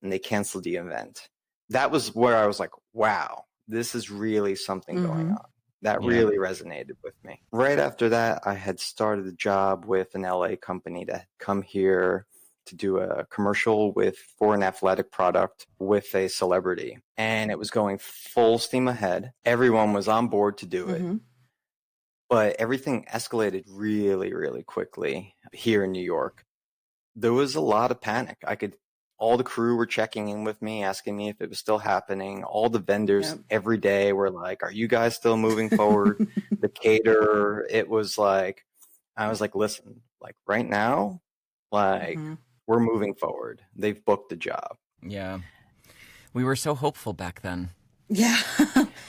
and they canceled the event. That was where I was like, wow, this is really something going on. That really resonated with me. Right after that, I had started a job with an LA company that had come here to do a commercial for an athletic product with a celebrity. And it was going full steam ahead. Everyone was on board to do it. But everything escalated really, really quickly here in New York. There was a lot of panic. All the crew were checking in with me, asking me if it was still happening. All the vendors every day were like, are you guys still moving forward? The caterer, it was like, I was like, listen, like right now, like we're moving forward. They've booked the job. Yeah. We were so hopeful back then. Yeah.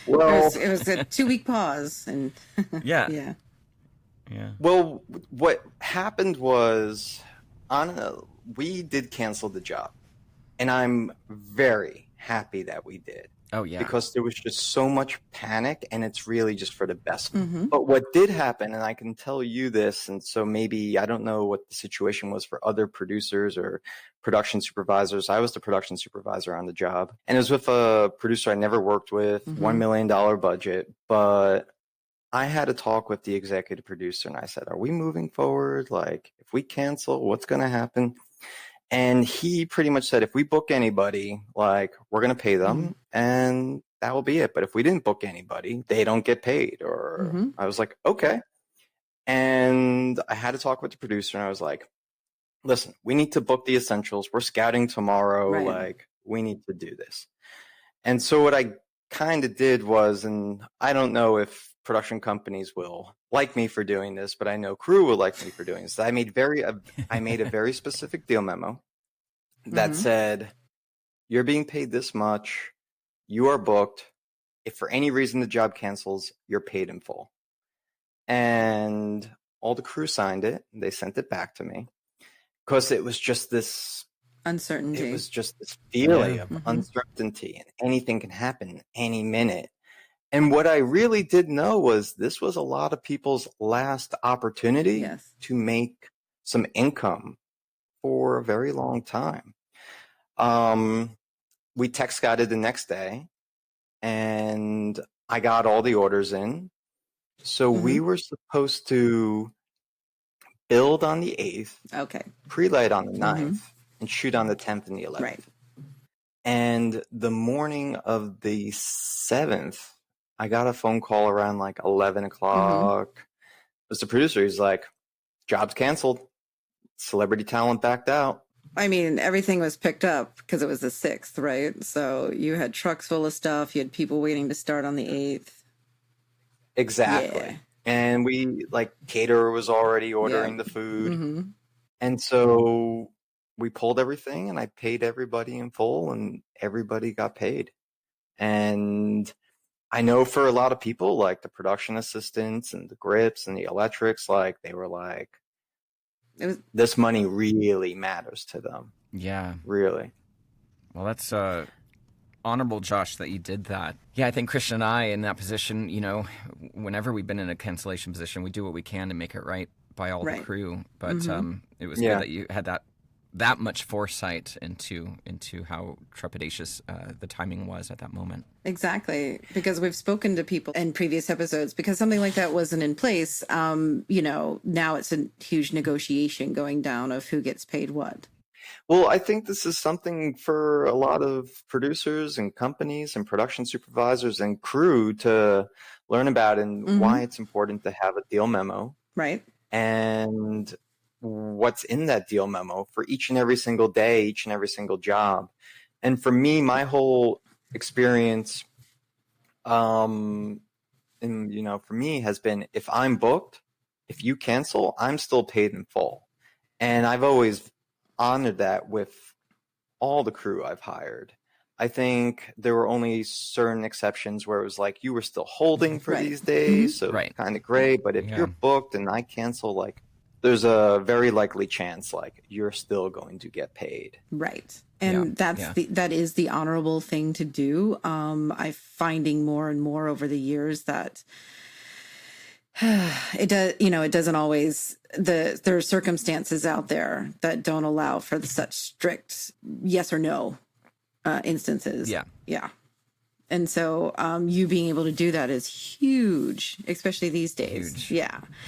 Well, it was a 2-week pause. And yeah. Well, what happened was, we did cancel the job. And I'm very happy that we did. Oh, yeah. Because there was just so much panic, and it's really just for the best. But what did happen, and I can tell you this, and so maybe I don't know what the situation was for other producers or production supervisors. I was the production supervisor on the job, and it was with a producer I never worked with, $1 million budget. But I had a talk with the executive producer, and I said, are we moving forward? Like, if we cancel, what's going to happen? And he pretty much said, if we book anybody, like, we're going to pay them and that will be it. But if we didn't book anybody, they don't get paid. Or I was like, okay. And I had to talk with the producer, and I was like, listen, we need to book the essentials. We're scouting tomorrow. Right. Like, we need to do this. And so what I kind of did was, and I don't know if production companies will like me for doing this, but I know crew will like me for doing this. I made a very specific deal memo that said, you're being paid this much, you are booked. If for any reason the job cancels, you're paid in full. And all the crew signed it. They sent it back to me, because it was just this uncertainty. It was just this feeling of uncertainty, and anything can happen any minute. And what I really did know was this was a lot of people's last opportunity to make some income for a very long time. We tech scouted the next day, and I got all the orders in. So we were supposed to build on the 8th, pre-light on the 9th, and shoot on the 10th and the 11th. Right. And the morning of the 7th, I got a phone call around like 11 o'clock. It was the producer. He's like, job's canceled. Celebrity talent backed out. I mean, everything was picked up because it was the 6th, right? So you had trucks full of stuff. You had people waiting to start on the 8th. Exactly. Yeah. And we, like, caterer was already ordering the food. And so we pulled everything, and I paid everybody in full, and everybody got paid. And I know for a lot of people, like the production assistants and the grips and the electrics, like they were like, this money really matters to them. Yeah. Really. Well, that's honorable, Josh, that you did that. Yeah, I think Christian and I in that position, you know, whenever we've been in a cancellation position, we do what we can to make it right by all the crew. But it was good that you had that much foresight into how trepidatious the timing was at that moment. Exactly, because we've spoken to people in previous episodes, because something like that wasn't in place. You know, now it's a huge negotiation going down of who gets paid what. Well, I think this is something for a lot of producers and companies and production supervisors and crew to learn about and why it's important to have a deal memo Right. and what's in that deal memo for each and every single day, each and every single job. And for me, my whole experience, and for me has been, if I'm booked, if you cancel, I'm still paid in full. And I've always honored that with all the crew I've hired. I think there were only certain exceptions where it was like you were still holding for these days, so Right. kind of great. But if you're booked and I cancel, like there's a very likely chance like you're still going to get paid. Right. And that is the honorable thing to do. I'm finding more and more over the years that it doesn't always, there are circumstances out there that don't allow for such strict yes or no instances. Yeah. And so you being able to do that is huge, especially these days. Huge.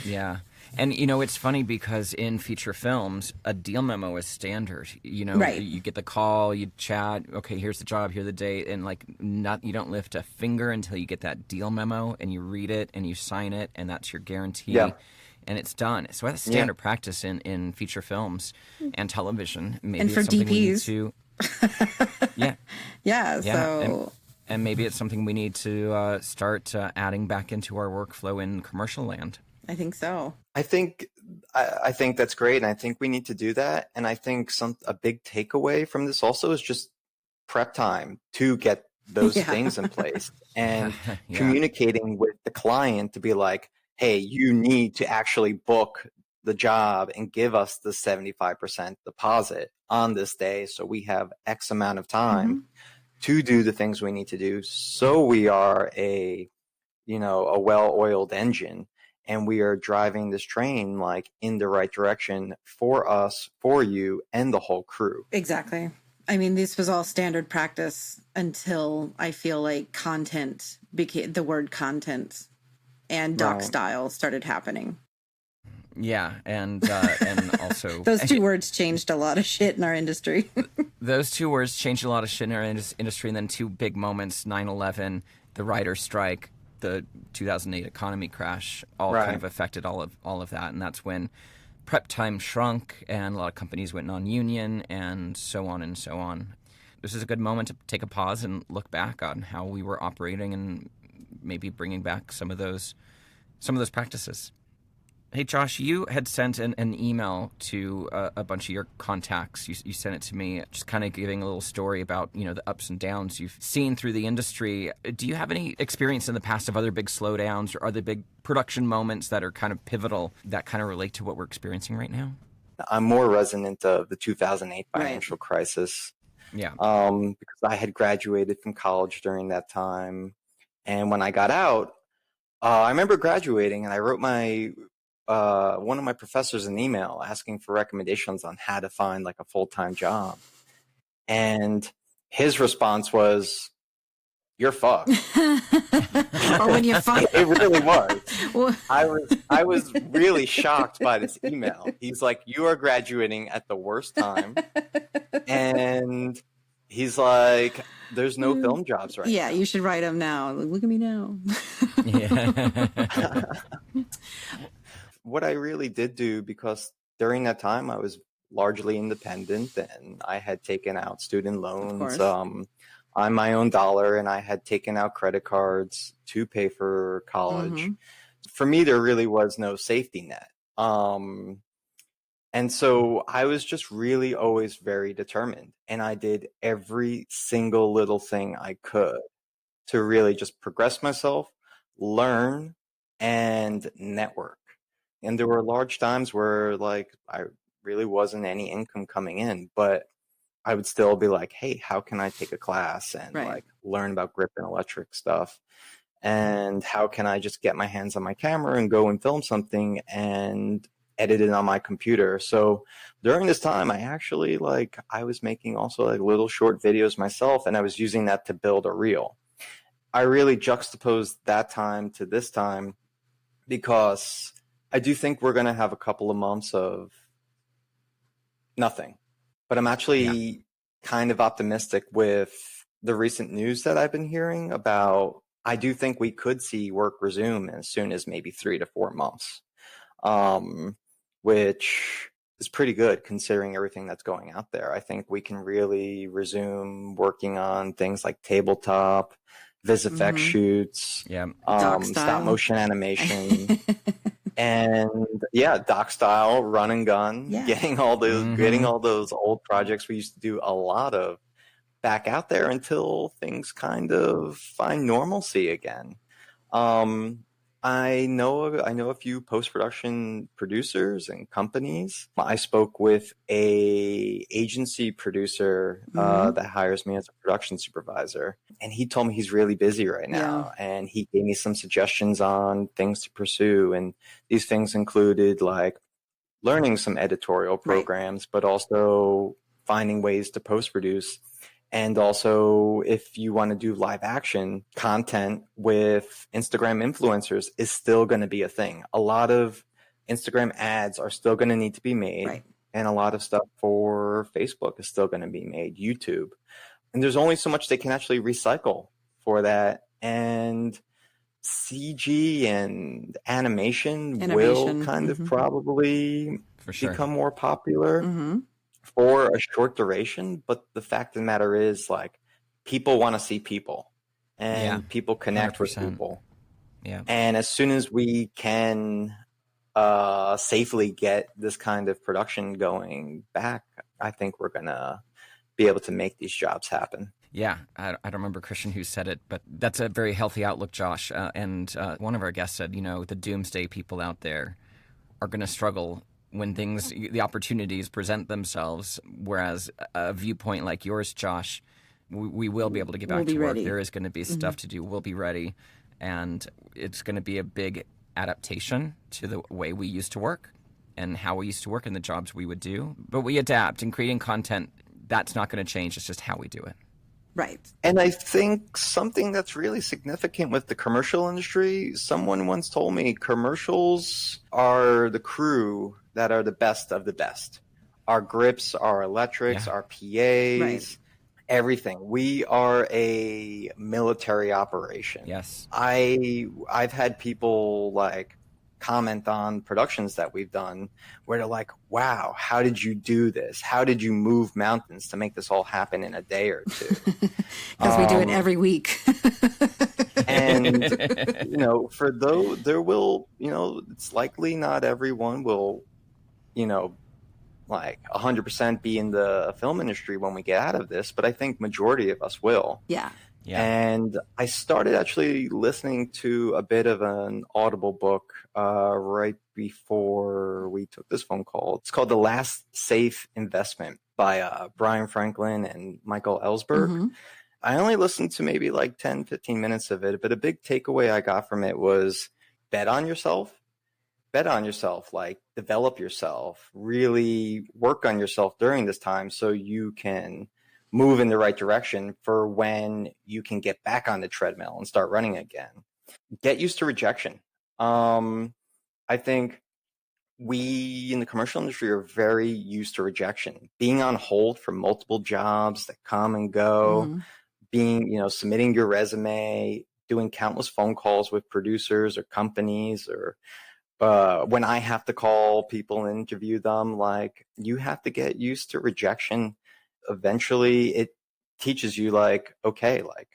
Yeah. And, it's funny because in feature films, a deal memo is standard. Right. You get the call, you chat, okay, here's the job, here's the date, and you don't lift a finger until you get that deal memo and you read it and you sign it, and that's your guarantee. Yeah. And it's done. So that's standard practice in feature films and television. Maybe And for it's something DPs. we need to. Yeah. So. And maybe it's something we need to start adding back into our workflow in commercial land. I think so. I think that's great, and I think we need to do that. And I think a big takeaway from this also is just prep time to get those things in place and communicating with the client to be like, hey, you need to actually book the job and give us the 75% deposit on this day, so we have X amount of time to do the things we need to do, so we are a well-oiled engine. And we are driving this train in the right direction for us, for you, and the whole crew. Exactly. I mean, this was all standard practice until I feel like content became the word content and doc style started happening. Yeah, and also those two words changed a lot of shit in our industry. Those two words changed a lot of shit in our industry, and then two big moments: 9/11, the writer's strike, the 2008 economy crash, all kind of affected all of that. And that's when prep time shrunk and a lot of companies went non-union and so on and so on. This is a good moment to take a pause and look back on how we were operating and maybe bringing back some of those practices. Hey, Josh, you had sent an email to a bunch of your contacts. You sent it to me, just kind of giving a little story about, the ups and downs you've seen through the industry. Do you have any experience in the past of other big slowdowns or other big production moments that are kind of pivotal that kind of relate to what we're experiencing right now? I'm more resonant of the 2008 financial crisis. Yeah. Because I had graduated from college during that time. And when I got out, I remember graduating and I wrote one of my professors an email asking for recommendations on how to find a full-time job. And his response was, "You're fucked." Or when you find it really was. I was really shocked by this email. He's like, "You are graduating at the worst time." And he's like, "There's no film jobs right now." Yeah, you should write them now. Look at me now. Yeah. What I really did do, because during that time I was largely independent and I had taken out student loans on my own dollar, and I had taken out credit cards to pay for college. For me, there really was no safety net. And so I was just really always very determined, and I did every single little thing I could to really just progress myself, learn, and network. And there were large times where I really wasn't any income coming in, but I would still be like, hey, how can I take a class and learn about grip and electric stuff? And how can I just get my hands on my camera and go and film something and edit it on my computer? So during this time, I actually I was making also little short videos myself, and I was using that to build a reel. I really juxtaposed that time to this time because I do think we're going to have a couple of months of nothing, but I'm actually kind of optimistic with the recent news that I've been hearing about I do think we could see work resume as soon as maybe 3 to 4 months, which is pretty good considering everything that's going out there. I think we can really resume working on things like tabletop, VisFX shoots, Yeah. Doc stop style. motion animation, and yeah, doc style, run and gun, Yeah. getting all those old projects we used to do a lot of back out there until things kind of find normalcy again. I know a few post-production producers and companies. I spoke with a agency producer that hires me as a production supervisor, and he told me he's really busy right now, and he gave me some suggestions on things to pursue, and these things included like learning some editorial programs, but also finding ways to post-produce. And also, if you want to do live action content with Instagram influencers is still going to be a thing. A lot of Instagram ads are still going to need to be made. And a lot of stuff for Facebook is still going to be made, YouTube. And there's only so much they can actually recycle for that. And CG and animation will kind of probably become more popular for a short duration, but the fact of the matter is, like, people want to see people, and people connect 100%. With people. Yeah. And as soon as we can safely get this kind of production going back, I think we're gonna be able to make these jobs happen. Yeah, I don't remember Christian who said it, but that's a very healthy outlook, Josh. And one of our guests said, the doomsday people out there are going to struggle when the opportunities present themselves, whereas a viewpoint like yours, Josh, we will be able to get back to work. Ready. There is going to be stuff to do. We'll be ready. And it's going to be a big adaptation to the way we used to work and how we used to work and the jobs we would do. But we adapt, and creating content, that's not going to change. It's just how we do it. Right. And I think something that's really significant with the commercial industry, someone once told me commercials are the crew that are the best of the best. Our grips, our electrics, our PAs, everything. We are a military operation. Yes. I've had people like comment on productions that we've done where they're like, wow, how did you do this? How did you move mountains to make this all happen in a day or two? Because we do it every week. And, for those, there will, it's likely not everyone will, like 100% be in the film industry when we get out of this, but I think majority of us will. Yeah. Yeah. And I started actually listening to a bit of an Audible book right before we took this phone call. It's called The Last Safe Investment by Brian Franklin and Michael Ellsberg. I only listened to maybe like 10, 15 minutes of it, but a big takeaway I got from it was bet on yourself, like develop yourself, really work on yourself during this time so you can move in the right direction for when you can get back on the treadmill and start running again. Get used to rejection. I think we in the commercial industry are very used to rejection, being on hold for multiple jobs that come and go, being, submitting your resume, doing countless phone calls with producers or companies, or when I have to call people and interview them, like, you have to get used to rejection. Eventually it teaches you, like, okay, like,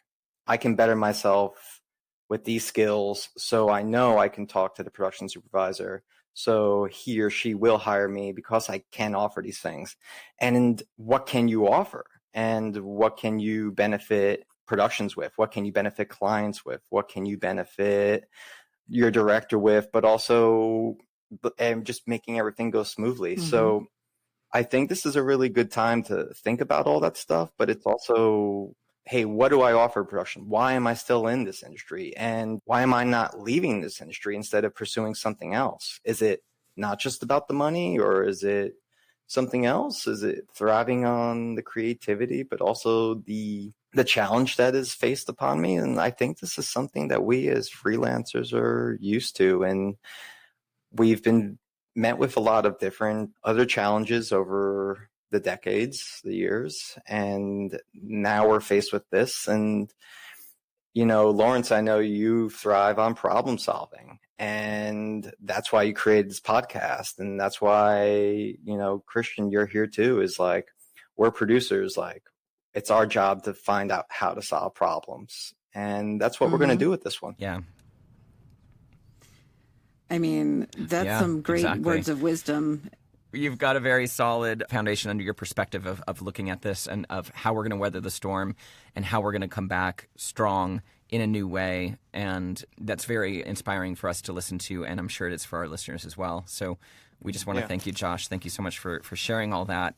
I can better myself with these skills, so I know I can talk to the production supervisor, so he or she will hire me because I can offer these things. And what can you offer? And what can you benefit productions with? What can you benefit clients with? What can you benefit your director with? But also just making everything go smoothly. So I think this is a really good time to think about all that stuff, but it's also, hey, what do I offer production? Why am I still in this industry? And why am I not leaving this industry instead of pursuing something else? Is it not just about the money, or is it something else? Is it thriving on the creativity, but also the challenge that is faced upon me? And I think this is something that we as freelancers are used to. And we've been met with a lot of different other challenges over the decades, the years, and now we're faced with this. And, Lawrence, I know you thrive on problem solving, and that's why you created this podcast. And that's why, Christian, you're here too, is like, we're producers. Like, it's our job to find out how to solve problems. And that's what we're going to do with this one. Yeah. I mean, that's some great words of wisdom. You've got a very solid foundation under your perspective of looking at this and of how we're going to weather the storm and how we're going to come back strong in a new way. And that's very inspiring for us to listen to, and I'm sure it is for our listeners as well. So we just want to thank you, Josh. Thank you so much for sharing all that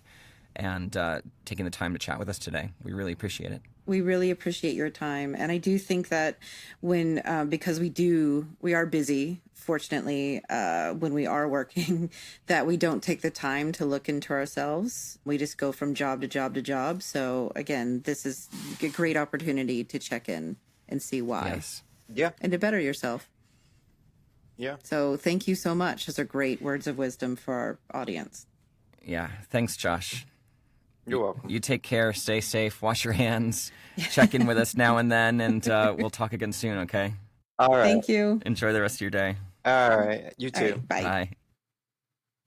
and taking the time to chat with us today. We really appreciate it. We really appreciate your time. And I do think that when, because we are busy, fortunately, when we are working, that we don't take the time to look into ourselves. We just go from job to job to job. So again, this is a great opportunity to check in and see why. Yes. Yeah. And to better yourself. Yeah. So thank you so much. Those are great words of wisdom for our audience. Yeah. Thanks, Josh. You're welcome. You take care, stay safe, wash your hands, check in with us now and then, and we'll talk again soon, okay? All right. Thank you. Enjoy the rest of your day. All right. You too. All right, bye. Bye.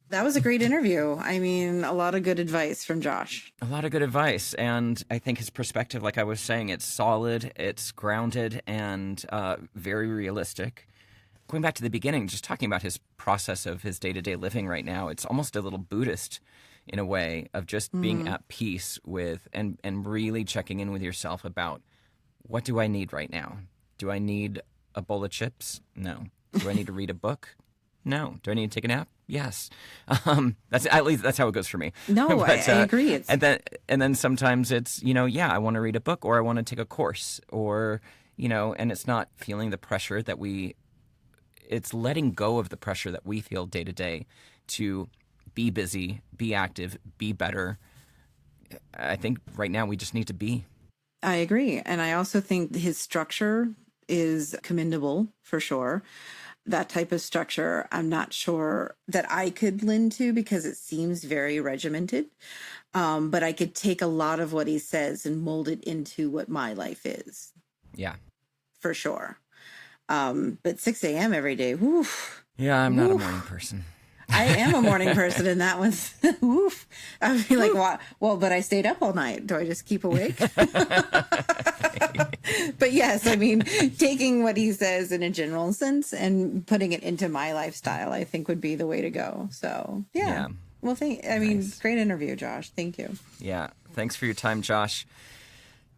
That was a great interview. I mean, a lot of good advice from Josh. A lot of good advice, and I think his perspective, like I was saying, it's solid, it's grounded, and very realistic. Going back to the beginning, just talking about his process of his day-to-day living right now, it's almost a little Buddhist in a way of just being at peace with and really checking in with yourself about, what do I need right now? Do I need a bowl of chips? No. Do I need to read a book? No. Do I need to take a nap? Yes. That's at least that's how it goes for me. No, But, I agree. and then sometimes it's, I want to read a book, or I want to take a course, or, and it's not feeling the pressure that it's letting go of the pressure that we feel day to day to be busy, be active, be better. I think right now we just need to be. I agree. And I also think his structure is commendable for sure. That type of structure, I'm not sure that I could lend to because it seems very regimented. But I could take a lot of what he says and mold it into what my life is. Yeah. For sure. But 6 a.m. every day, whew. Yeah, I'm not a morning person. I am a morning person, and that one's woof. I'd be like, well, but I stayed up all night. Do I just keep awake? But yes, I mean, taking what he says in a general sense and putting it into my lifestyle, I think would be the way to go. So yeah. Well, great interview, Josh. Thank you. Yeah. Thanks for your time, Josh.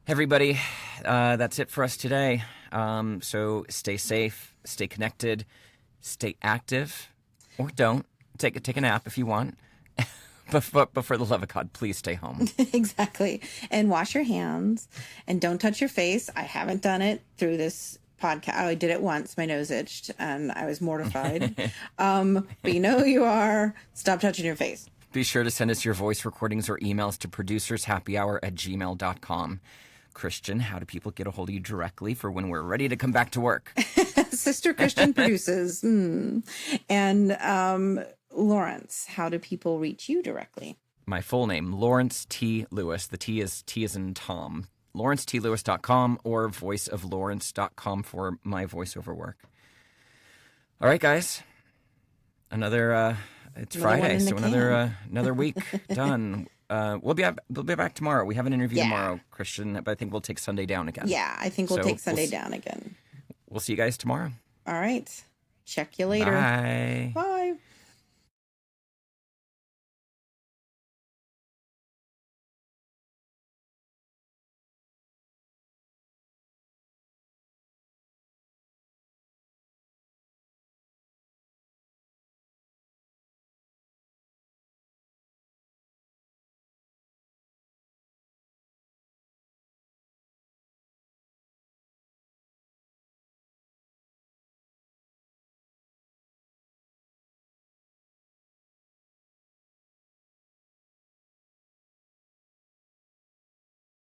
Everybody, that's it for us today. So stay safe, stay connected, stay active, or don't. Take a nap if you want. But for the love of God, please stay home. Exactly. And wash your hands and don't touch your face. I haven't done it through this podcast. Oh, I did it once. My nose itched and I was mortified. But you know who you are. Stop touching your face. Be sure to send us your voice recordings or emails to producershappyhour@gmail.com. Christian, how do people get a hold of you directly for when we're ready to come back to work? Sister Christian produces. And Lawrence, how do people reach you directly? My full name, Lawrence T. Lewis. The T is in Tom. LawrenceTLewis.com or voiceoflawrence.com for my voiceover work. All right, guys. It's Friday, so another week done. We'll be back tomorrow. We have an interview tomorrow, Christian, but I think we'll take Sunday down again. Yeah, I think we'll take Sunday down again. We'll see you guys tomorrow. All right. Check you later. Bye. Bye.